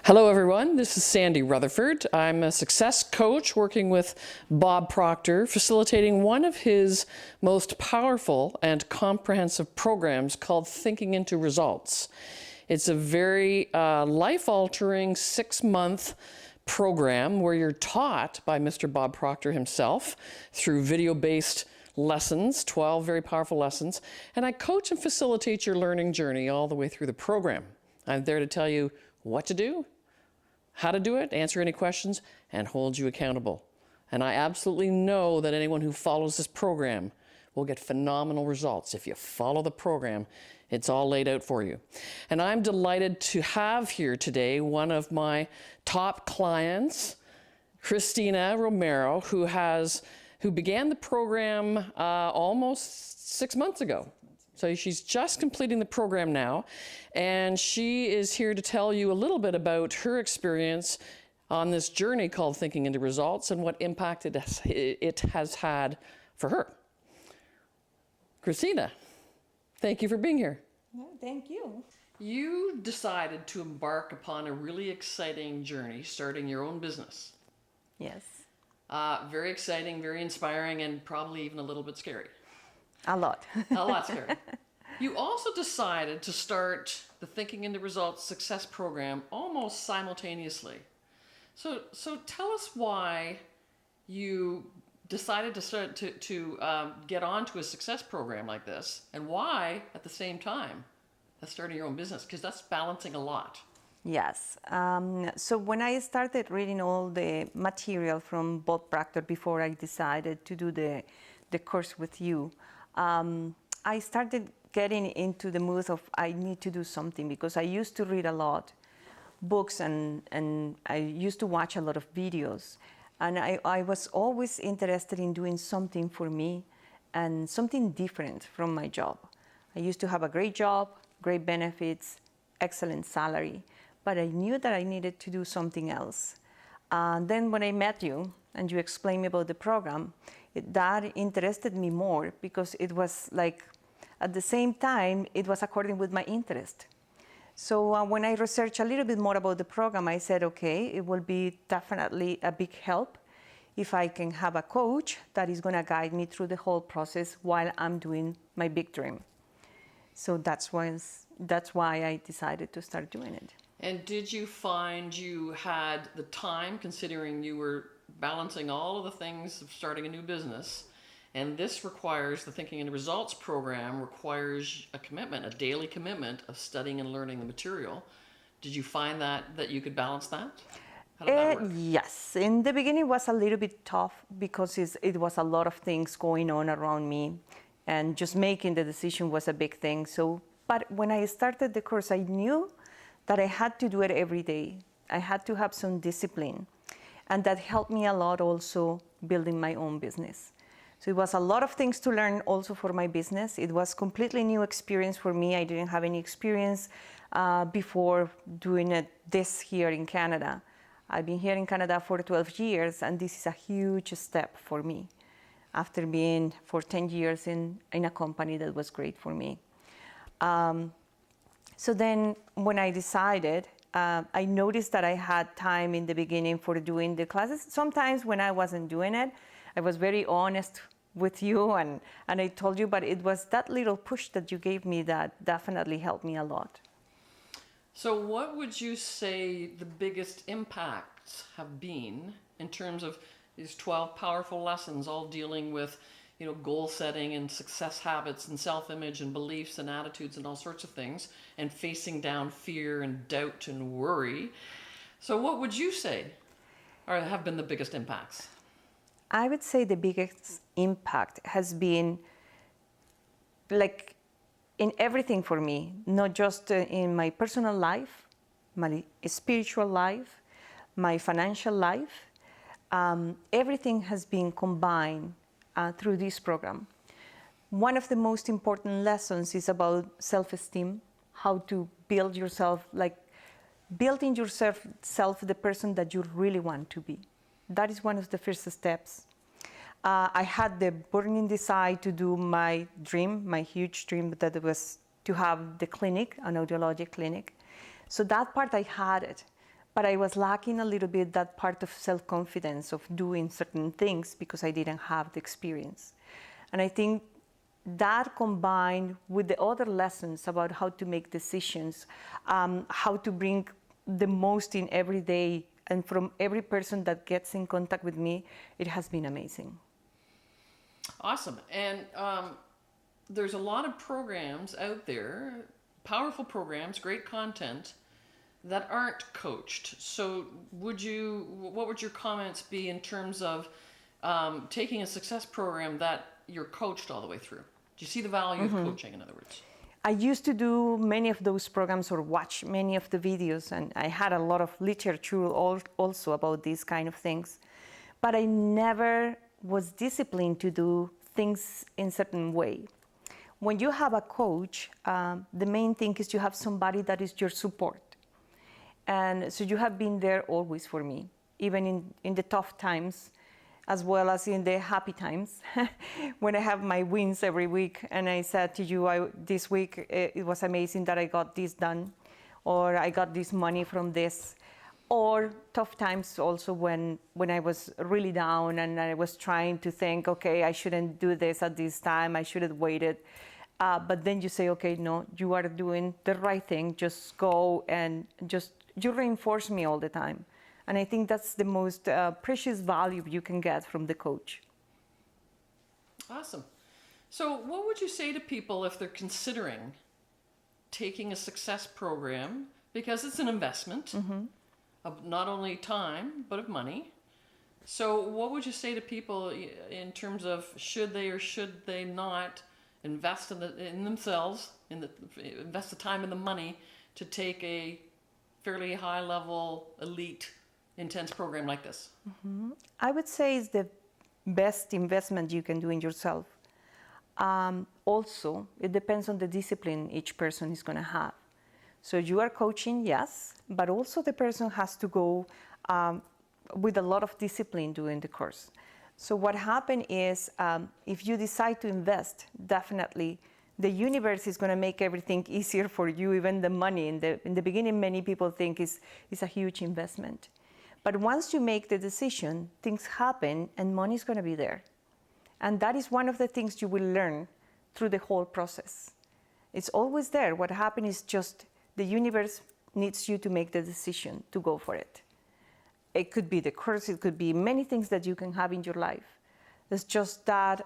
Hello everyone, this is Sandy Rutherford. I'm a success coach working with Bob Proctor, facilitating one of his most powerful and comprehensive programs called Thinking into Results. It's a very life-altering 6-month program where you're taught by Mr. Bob Proctor himself through video-based lessons, 12 very powerful lessons, and I coach and facilitate your learning journey all the way through the program. I'm there to tell you what to do, how to do it, answer any questions, and hold you accountable. And I absolutely know that anyone who follows this program will get phenomenal results. If you follow the program, it's all laid out for you. And I'm delighted to have here today one of my top clients, Christina Romero, who began the program almost 6 months ago. So she's just completing the program now, and she is here to tell you a little bit about her experience on this journey called Thinking into Results and what impact it has had for her. Christina, thank you for being here. No, thank you. You decided to embark upon a really exciting journey, starting your own business. Yes. Very exciting, very inspiring, and probably even a little bit scary. A lot. A lot scary. You also decided to start the Thinking into Results Success Program almost simultaneously. So tell us why you decided to start to get onto a success program like this, and why at the same time as starting your own business, because that's balancing a lot. Yes. So when I started reading all the material from Bob Proctor before I decided to do the course with you, I started getting into the mood of I need to do something, because I used to read a lot books and I used to watch a lot of videos, and I was always interested in doing something for me and something different from my job. I used to have a great job, great benefits, excellent salary, but I knew that I needed to do something else. Then when I met you and you explained me about the program, that interested me more, because it was like, at the same time, it was according with my interest. So when I researched a little bit more about the program, I said, okay, it will be definitely a big help if I can have a coach that is going to guide me through the whole process while I'm doing my big dream. So that's why I decided to start doing it. And did you find you had the time, considering you were balancing all of the things of starting a new business, and this requires, the Thinking into Results program requires a commitment, a daily commitment of studying and learning the material. Did you find that you could balance that? How did that work? Yes, in the beginning it was a little bit tough, because it was a lot of things going on around me, and just making the decision was a big thing. But when I started the course, I knew that I had to do it every day. I had to have some discipline. And that helped me a lot also building my own business. So it was a lot of things to learn also for my business. It was completely new experience for me. I didn't have any experience before doing this here in Canada. I've been here in Canada for 12 years, and this is a huge step for me after being for 10 years in a company that was great for me. So then when I decided, I noticed that I had time in the beginning for doing the classes. Sometimes when I wasn't doing it, I was very honest with you, and I told you, but it was that little push that you gave me that definitely helped me a lot. So what would you say the biggest impacts have been in terms of these 12 powerful lessons, all dealing with goal setting and success habits and self-image and beliefs and attitudes and all sorts of things, and facing down fear and doubt and worry. So what would you say have been the biggest impacts? I would say the biggest impact has been like in everything for me, not just in my personal life, my spiritual life, my financial life. Everything has been combined through this program. One of the most important lessons is about self-esteem, how to build yourself, like building yourself the person that you really want to be. That is one of the first steps. I had the burning desire to do my dream, my huge dream, that was to have the clinic, an audiology clinic. So that part I had it. but I was lacking a little bit that part of self-confidence of doing certain things because I didn't have the experience. And I think that combined with the other lessons about how to make decisions, how to bring the most in every day, and from every person that gets in contact with me, it has been amazing. Awesome. And there's a lot of programs out there, powerful programs, great content, that aren't coached. So what would your comments be in terms of taking a success program that you're coached all the way through? Do you see the value of coaching, in other words? I used to do many of those programs or watch many of the videos, and I had a lot of literature also about these kind of things. But I never was disciplined to do things in a certain way. When you have a coach, the main thing is you have somebody that is your support. And so you have been there always for me, even in the tough times, as well as in the happy times, when I have my wins every week. And I said to you, this week, it was amazing that I got this done, or I got this money from this. Or tough times also when I was really down and I was trying to think, okay, I shouldn't do this at this time, I should have waited. But then you say, okay, no, you are doing the right thing, just go and you reinforce me all the time. And I think that's the most precious value you can get from the coach. Awesome. So what would you say to people if they're considering taking a success program, because it's an investment of not only time, but of money. So what would you say to people in terms of should they or should they not invest in themselves, invest the time and the money to take a fairly high level, elite, intense program like this? I would say it's the best investment you can do in yourself. Also, it depends on the discipline each person is going to have. So you are coaching, yes, but also the person has to go with a lot of discipline during the course. So what happened is, if you decide to invest, definitely the universe is going to make everything easier for you, even the money. In the beginning, many people think it's a huge investment. But once you make the decision, things happen and money is going to be there. And that is one of the things you will learn through the whole process. It's always there. What happens is just the universe needs you to make the decision to go for it. It could be the course, it could be many things that you can have in your life. It's just that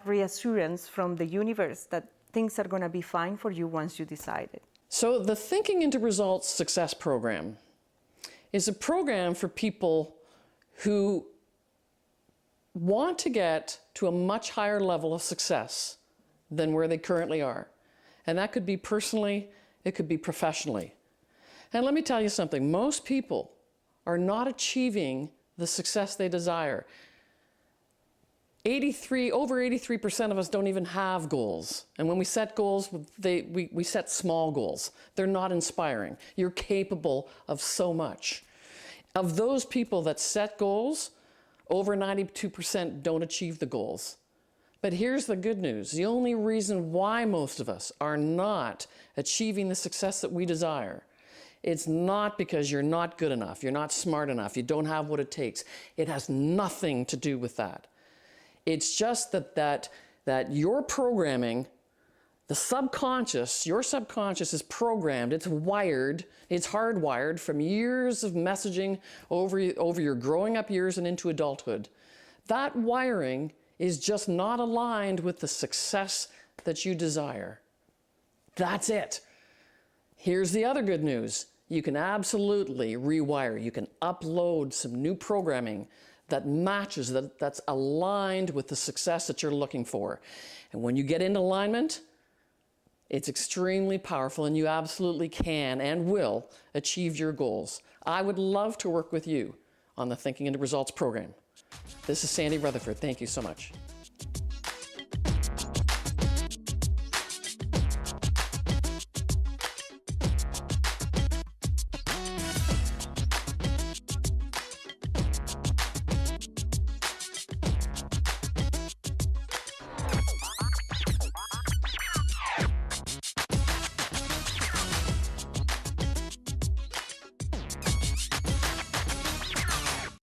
reassurance from the universe that things are going to be fine for you once you decide it. So the Thinking into Results Success Program is a program for people who want to get to a much higher level of success than where they currently are. And that could be personally, it could be professionally. And let me tell you something, most people are not achieving the success they desire. Over 83% of us don't even have goals. And when we set goals, we set small goals. They're not inspiring. You're capable of so much. Of those people that set goals, over 92% don't achieve the goals. But here's the good news. The only reason why most of us are not achieving the success that we desire, it's not because you're not good enough, you're not smart enough, you don't have what it takes. It has nothing to do with that. It's just that your programming, the subconscious, your subconscious is programmed, it's wired, it's hardwired from years of messaging over your growing up years and into adulthood. That wiring is just not aligned with the success that you desire. That's it. Here's the other good news. You can absolutely rewire. You can upload some new programming that matches, that's aligned with the success that you're looking for. And when you get in alignment, it's extremely powerful and you absolutely can and will achieve your goals. I would love to work with you on the Thinking into Results program. This is Sandy Rutherford. Thank you so much.